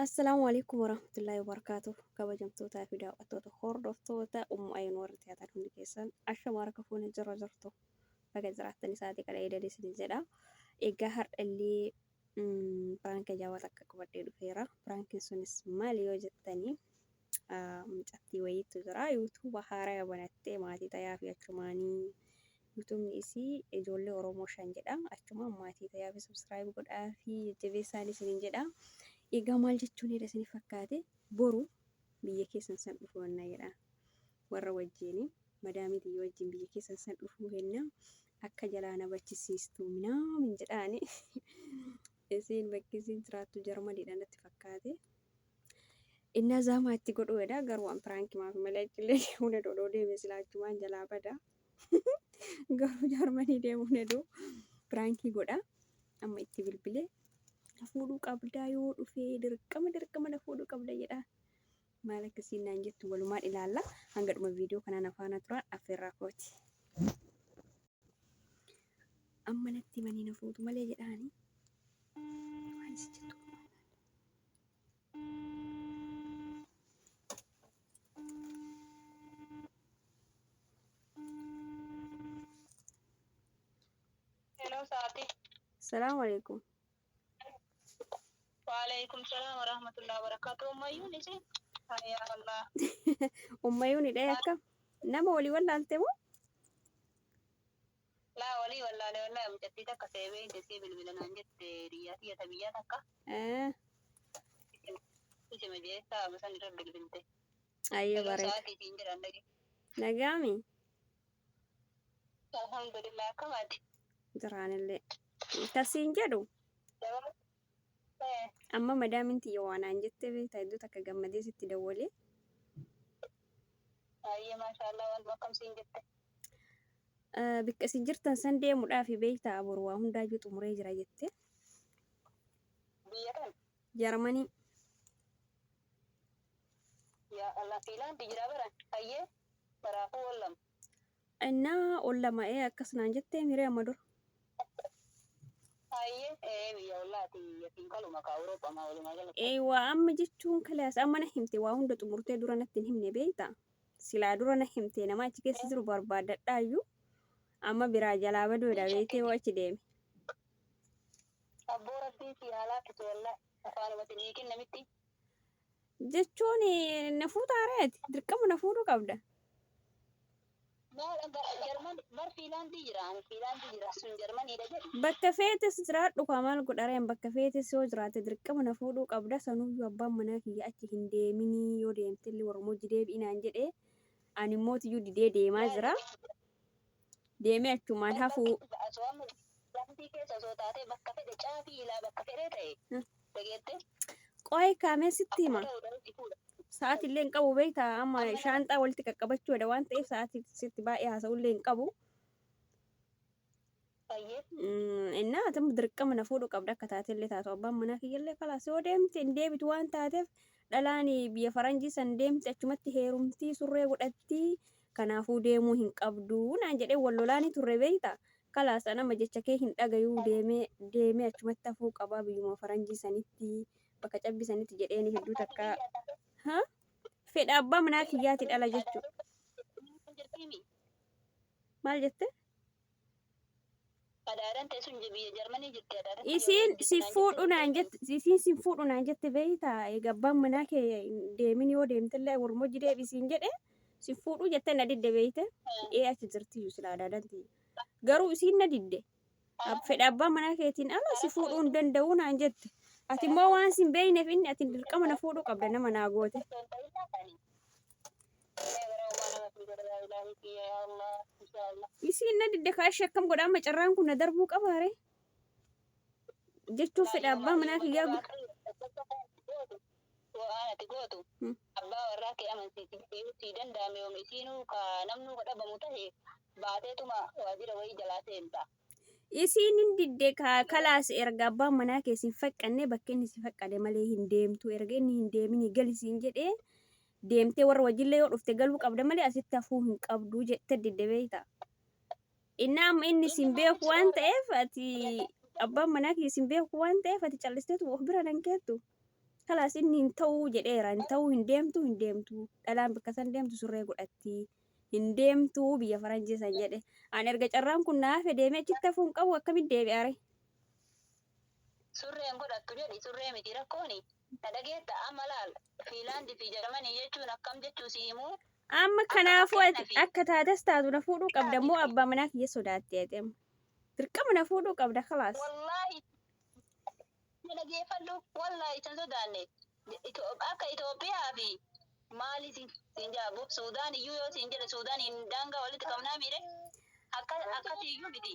Assalaamu alaikum warahmatullahi wabarakatuh. Kabajamtootaa fi daawwattoota hordoftoota Ummuu Ayinuu warra tiyaataa hundi keessan ashamaa harka fuunee jira jirtu baga jiraattan isaatii qala eedadee isin jedha. Egaa har'allee piraanka jaawwata akka qabadhee dhufeera. Piraankiin sunis maali yoo jettanii mucattii wayiitu jira. Yuutuuba haaraa banattee maatii tayaa fi achumaanii yuutuubni isii ijoollee Oromoo 5 jedha. Achumaan maatii tayaa fi sabskiraayib godhaa fi jajjabeessaan isiniin jedha. Egaa maal jechuun jedha isiniif fakkaate boru biyya keessan san dhufuu hennaa jedha warra wajjin madaamitii wajjin biyya keessan san dhufuu hennaa akka jalaa na bachisiistuu minaamin jedhaani isiin bakki isiin jiraattu Jarmaniidha natti fakkaate. Innaa zaamaatti godhuu jedha garuu an piraanki maaf malee achillee deemuu dhodhoo deeme silaachumaan jalaa bada garuu Jarmanii deemuu heduu piraankii godha amma itti bilbilee. Fuudhuu qabdaa yoo dhufee dirqama na fuudhuu qabda jedha. Maal akkasiin naan jettu walumaan ilaalla. Hanga dhuma viidiyoo kanaan afaana turan affeerraa kooti. Amma natti himanii na fuudhu malee jedhaani. Waan si jettu. Hello, Saati. Salaamu alaikum. Waalaikumsalam warahmatullahi wabarakatuh. Ummayyuun isi? Ya Allah. Ummayyuun hidhee akka nama walii wallaalte moo? Laa walii wallaalee wallaahi mucattii takka seebee desee bilbilanaan jette riyyaati yata biyyaa takka. Isima jeessaa masan irra bilbilte. Ayyee Hello, bareeda. Saati siin jedhan dhage. Nagaami Alhamdulillah akkamaati. jiraanillee. Tasiin jedhu amma madaamin tiyya waanaan jettee beektaa iddoo takka gammadee sitti dawwalee. Ayyee maashaallah waan akkam siin jette. Bikka isin jirtan san deemuudhaaf beektaa boru waa hundaayyuu xumuree jira jettee. Biyya kan? Jarmanii. Ya Allah fiilaan dijira baran. Ayyee baraafuu wallam. Innaa ol lama'ee akkasnaan jettee miree amma dura. Ayyee biyya wallaati yatiin kaluma ka Awurooppaa maa walumaa galatti. Waa amma jechuun kalaas amma na himte waa hunda xumurtee dura natti hin himne beektaa. Silaa dura na himte nama achi keessa jiru barbaadadhaayyuu amma biraa jalaa baduudha beektee yoo achi deeme. Abboo rabbii si haalaa kitu wallahi afaanumatti ni kennamitti. Jechuun na fuutaareeti dirqama na fuudhuu qabda. Jarman bar fiilaantii jira fiilaantii jira sun Jarmaniidha jedhu. Bakka feetes jiraadhu kaa maal godhareen bakka feetes yoo jiraate dirqama na fuudhuu qabda sanuyyuu abbaan manaa kiyya achi hin deeminii yoo deemtellee warra hojii deebi'inaan jedhee ani immoo tiyyuu didee deemaa jira. Deemee achumaan hafuu. Wanti keessa osoo taatee bakka fedhe caafii ilaa bakka fedhee ta'e dhageette. Qooyi kaamee sitti hima. Sa'aatillee hin qabu beektaa amma shaanxaa walitti qaqqabachuudha waan ta'eef sa'aatii sitti baay'ee haasa'ullee hin qabu. Innaa ati dirqama na fuudhuu qabda akka taatellee taatu abbaan manaa kiyyallee kalaas yoo deemte hin deebitu waan taateef dhalaan biyya faranjii san deemte achumatti heerumtii surree godhattii kanaafuu deemuu hin qabdu naan jedhee wal lolaanii turre beektaa. Kalaas nama jecha kee hin dhagayuu deemee achumatti hafuu qabaa biyyuma faranjii sanitti bakka cabbii sanitti jedheeni hedduu takka. Fedha abbaa manaa kiyyaati dhala jechuudha. Maal jette? Isiin si fuudhunaan jette beektaa egaa abbaan manaa kee deemin yoo deemtellee warmojii deebisiin jedhe si fuudhuu jettee na didde beekte achi jirtiyyuu silaa daadante garuu isiin na didde fedha abbaan manaa keetiin ala si fuudhuu hin danda'uu naan jette. Ati immoo waan sin beekneef inni ati dirqama na fuudhuu qabda nama naa goote. Isiin na didde kaashee akkam godhaa amma carraan kun na darbuu qabaare jechuun fedha abbaa manaa kiyyaa. Ati gootu abbaa warraa kee amansiisuu danda'ame yoom isiinuu ka namnuu dhabamu ta'e baateetuma waajjira wayii jalaa seenta. Isiin hin didde kalaas erga abbaan manaa kee sin faqqanne bakka inni si faqqade malee hin deemtu erga inni hin deemini galisiin jedhee deemtee warra wajjillee yoo dhufte galuu qabda malee asitti hafuu hin qabdu jette didde beektaa. Inni amma inni sin beeku waan ta'eef ati abbaan manaa kee sin beeku waan ta'eef ati callisteetu of bira dankeettu. Kalaas inni hin ta'uu jedheera. Hin ta'uu hin deemtu. Dhalaan bakka san deemtu surree godhatti. Hin deemtu biyya faranjii san jedhe. Ani erga carraan kun naaf deemee achitti hafuun qabu akkamitti deebi'are? Surreen godhattu jedhi surree miti rakkooni. Na dhageetta amma laal Fiinlaandii fi Jarmanii jechuun akkam jechuu si himuu. Amma kanaafuu akka taates taatu na fuudhuu qabda moo abbaa manaa kiyya sodaattee deema. Dirqama na fuudhuu qabda kalaas. Wallaahi na dhageeffadhu wallaahi isin sodaanne akka Itoophiyaa fi maali siin jaabu Suudaan iyyuu yoo siin jedhe Suudaan hin daangaa walitti qabnaa miire akkasiiyyuu miti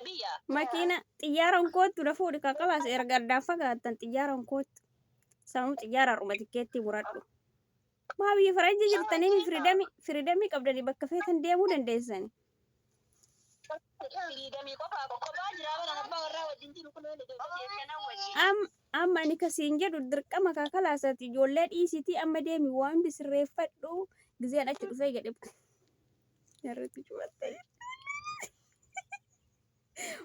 biyya. Makiina xiyyaaraan koottu na fuudhi ka kalaas erga addaan fagaattan xiyyaaraan koottu. Sanuu xiyyaaraan dhuma tikkeetti muradhu. Maa biyya faranjii jirtanii firiidamii qabdanii bakka feetan deemuu dandeessani. Firiidamii kophaa jiraa bara abbaa warraa wajjin jiru kun wajjin. Amma ani kasiin jedhu dirqama kaa kalaasati ijoollee dhiisitii amma deemi waan hundi sirreeffadhu gizeen achi dhufee jedhe. Yarratti cubattee.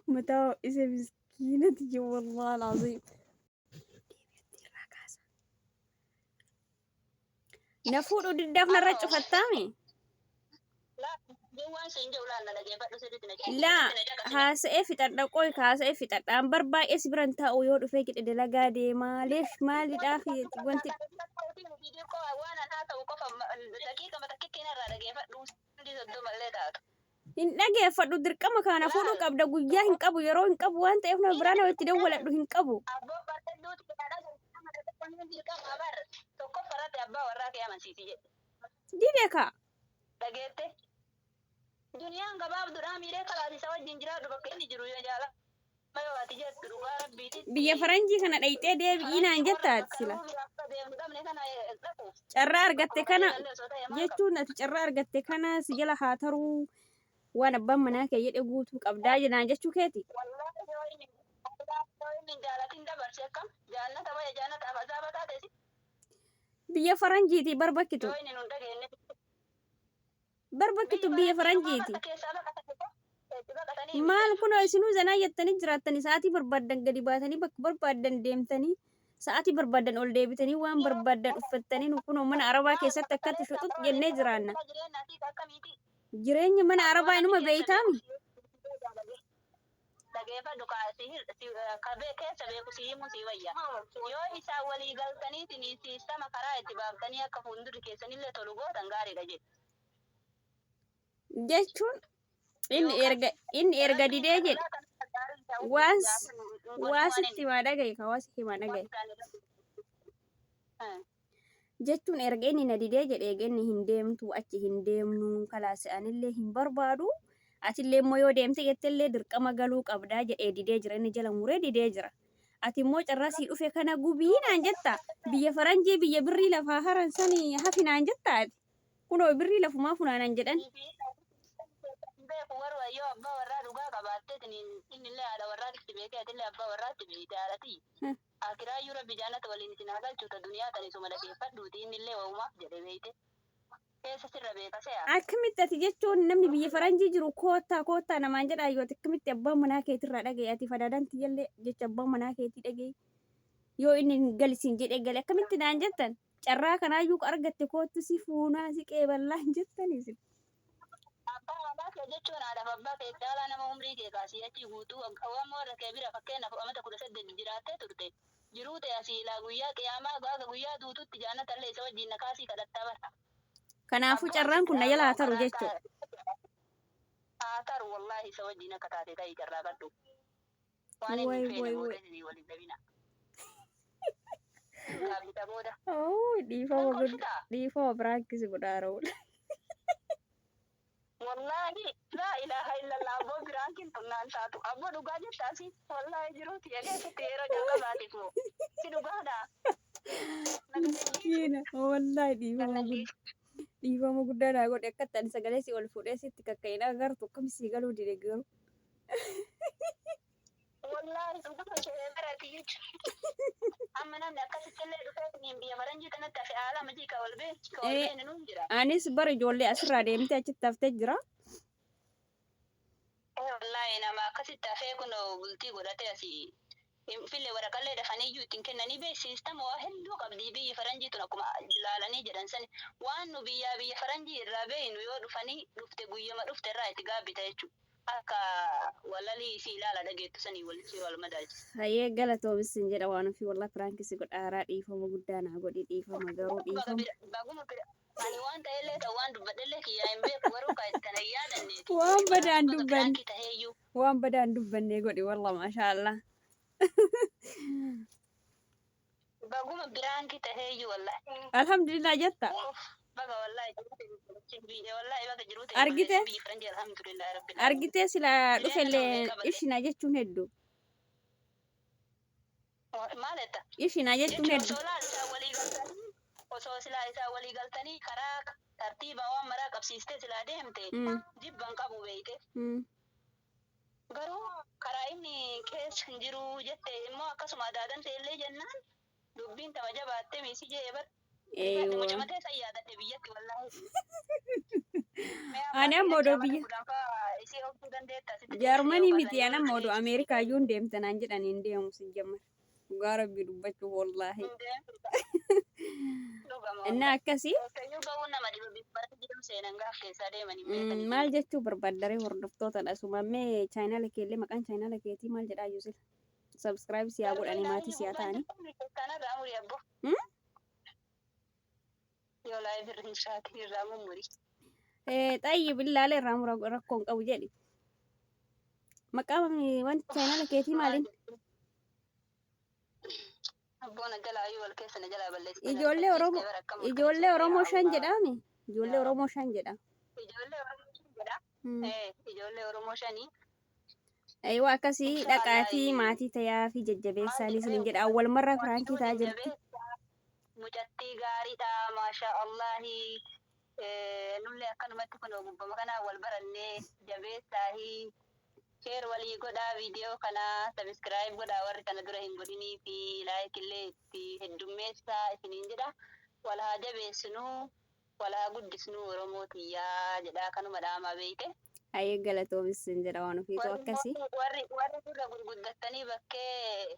Mataa isa miskiinati jiru wallaahi laaziim. Na fuudhu diddaaf narra cufattaami. Laa haasa'ee fixadha qoy haasa'ee fixadha an barbaa'ee si biran taa'u yoo dhufee jedhe dalagaa deemaa leef maalidhaaf wanti. Hin dhageeffadhu dirqama kana fuudhuu qabda guyyaa hin qabu yeroo hin qabu waan ta'eef nama biraa nama itti dawwaladhu hin qabu. Dide ka. Dhageette. Duniyaan gabaabduudhaa miidhee kalaasisa wajjin jiraatu bakka inni jiru yoo jaala. Mayooti jettu dhugaa rabbiiti. Biyya faranjii kana dhayxee deebi'ii naan jettaati sila. Carraa argatte kana jechuun ati carraa argatte kana si jala haa taruu waan abbaan manaa kee jedhe guutuu qabdaa jedhaan jechuu keeti. Biyya faranjiiti barbakkitu. Barbakkitu biyya faranjiiti. Maal kunoo isinuu zanaa jettanii jiraatanii sa'aatii barbaadan gadi baatanii bakka barbaadan deemtanii sa'aatii barbaadan ol deebitanii waan barbaadan uffattanii kunoo mana arabaa keessatti akkatti shuxutti jennee jiraanna. Jireenya mana arabaa inuma beeytaami. Dhageeffadhu keessa beeku si himuu si wayya. Yoo isaan walii galtanii siistama karaa itti baaftanii akka fuuldurri keessanillee tolu gootan gaariidha jedhu. Jechuun inni erga didee jedhe waasitti himaa dhagaye ka waasitti himaa dhagaye. Jechuun erga inni na didee jedhe eega inni hin deemtu achi hin deemnu kalaasa'anillee hin barbaadu. Atillee immoo yoo deemte jettellee dirqama galuu qabdaa jedhee didee jira inni jala muree didee jira. Ati immoo carraa sii dhufe kana gubii naan jetta. Biyya faranjii biyya birrii lafaa haran sanii hafi naan jetta ati. Kunoo birrii lafumaa funaanan jedhan. Yoo abbaa warraa dhugaa qabaatteetiin innillee haadha warraatti beekee atillee abbaa warraatti beekte haadhati. Akiraayyuu rabbi jaannata waliin isin haa galchuuta duniyaa tan isuma dhageeffadhuuti innillee waumaaf jedhe beekte. Keessa sirra beekasee akkamitti ati jechuun namni biyya faranjii jiru koottaa namaan jedhaa yoo akkamitti abbaan manaa keetirraa dhagaye ati fadaadanti jallee jecha abbaan manaa keetii dhagaye yoo inni galisiin jedhee gale akkamitti naan jettan carraa kanaayyuu argatte koottu si fuunaa si qeeballaa hin jettaniis. Abbaa manaa kee jechuun haadhaaf abbaa kee caalaa nama umrii kee kaasii achi guutuu waan warra kee bira fakkeenyaaf amata 18 jiraattee turte jiruu ta'e asiilaa guyyaa qiyaamaa gaafa guyyaa duututti jaannatallee isa wajjin nakaasii kadhattaa bara. Kanaafuu carraan kun na jala haa taru jechuudha. Haa taru wallaahi isa wajjin akka taate ta'ii carraa badhu. Waan inni hin feene moodeesii waliin dhabina. Gaabita booda. Dhiifama biraakkisi godhaarawudha. Wallaahi laa ilaaha illallah abboo biraankin tunnaan taatu abboo dhugaa jettaasi wallaahi jiruuti eegeessitti yeroo jalqabaatiif moo si dhugaadhaa. Wallaahi dhiifama guddaa naa godhe akka ta'an sagalee si ol fuudhee sitti kakka'ina agartu akkamisii galuu dide garuu. Wallaahi dhuguma ishee barati jechuudha. Amma namni akkasittillee dhufee biyya faranjii kanatti hafe haala majii ka ol beenu nuun jira. Anis bara ijoollee asirraa deemtee achitti haftee jira. Wallaahi nama akkasitti hafee kun bultii godhatee asii fille waraqallee dafanii iyyuu ittiin kennanii bee siistama waa hedduu qabdi biyyi faranjii tun akkuma ilaalanii jedhan sani waan nu biyya faranjii irraa beeynu yoo dhufanii dhufte guyyama dhufte irraa itti gaabbita jechuudha. Akka walalii si ilaala dhageettu sanii walitti wal madaalchisa. Hayyee galatoomis hin jedha waan ofii wallah firaankisi godhaaraa dhiifama guddaa naa godhi dhiifama garuu dhiifama. Baguma bira ani waan ta'ellee ta'u waan dubbadhellee kiyyaa hin beeku garuu kan itti kana yaadanneeti. Waan badaan dubbanne Firaankii taheeyyuu. waan badaan dubbannee godhi wallah maashaallah. Baguma biraankii taheeyyuu wallahi. Alhamdulillah jetta. Baga wallahi wallahi baga jiruuti. Argite? Biyyi faranjii alhamdulillah rabbil Argitee sila dhufellee ishina jechuun hedduu. maaletta? Ishina jechuun hedduu. Osoo silaa isaa walii galtanii karaa tartiiba waan maraa qabsiistee silaa deemte jibban qabu beeyte. Garuu karaa inni keessa hin jiru jette immoo akkasuma adaadan ta'ellee jennaan dubbiin tama jabaattee miisi jee bar. Mucamatee san yaadadhe biyyatti wallahi. Ani ammoo odoo biyya Isii hojjuu dandeetta. Jaarmanii miti ani ammoo odoo Ameerikaa iyyuu hin deemtanaan jedhan hin deemu sin jammar. Dhugaa rabbii dubbachuuf wallahi. Inni akkasii maal jechuu barbaaddaree hordoftootadha. Asumammee chaayinaala keellee maqaan chaayinaala keetii maal jedhaa Yusuf? Subscribe siyaa godhanii maatii siyaa ta'anii. Xayyi billaalee irraa mura rakkoon qabu jedhi. Maqaan wanti chaayinaala keetii maaliin? Ijoollee Oromoo 5 jedhame. Ijoollee Oromoo 5 jedha. Ijoollee Oromoo 5. Aywa akkasii dhaqaa fi maatii tayaa fi jajjabeessaanis ni jedha. Awwal marra firaankii ta'a jirti. Mucattii gaariidha maashaa Allahi. Nullee akkanumatti kun gubbama kana wal barannee jabeessaahi. Share walii godhaa viidiyoo kana subscribe godhaa warri kana dura hin godhinii fi like illee itti heddummeessaa isiniin jedha. Wal haa jabeessinuu, wal haa guddisnuu Oromoo tiyyaa jedhaa kanuma dhaamaa beeyte. Hayyee galatoomis hin jedha waan ofiitu akkasii. Warri dura gurguddatanii bakkee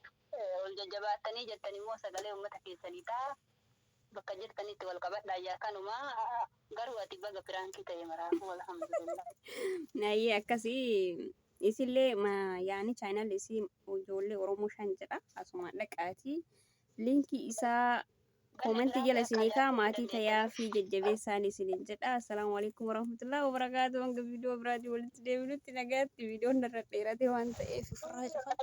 ol jajjabaattanii jettanii immoo sagalee uummata keessanii ta'a. Bakka jirtanitti wal qabadhaa yaa kanuma garuu ati baga firaankii ta'e maraafuu alhamdulillah. Hayyee akkasii. Isillee yaani chaayinaal isii ijoollee Oromoo 5 jedha. Asuma dhaqaatii linkii isaa koomentii jala isinii kaa maatii tayaa fi jajjabeessaan isiniin jedha. Assalaamu alaikum warahmatullahi wabarakaatuh. Hanga viidiyoo biraatii walitti deebinutti nagaatti viidiyoon irra dheerate waan ta'eef ofirraa cufadha.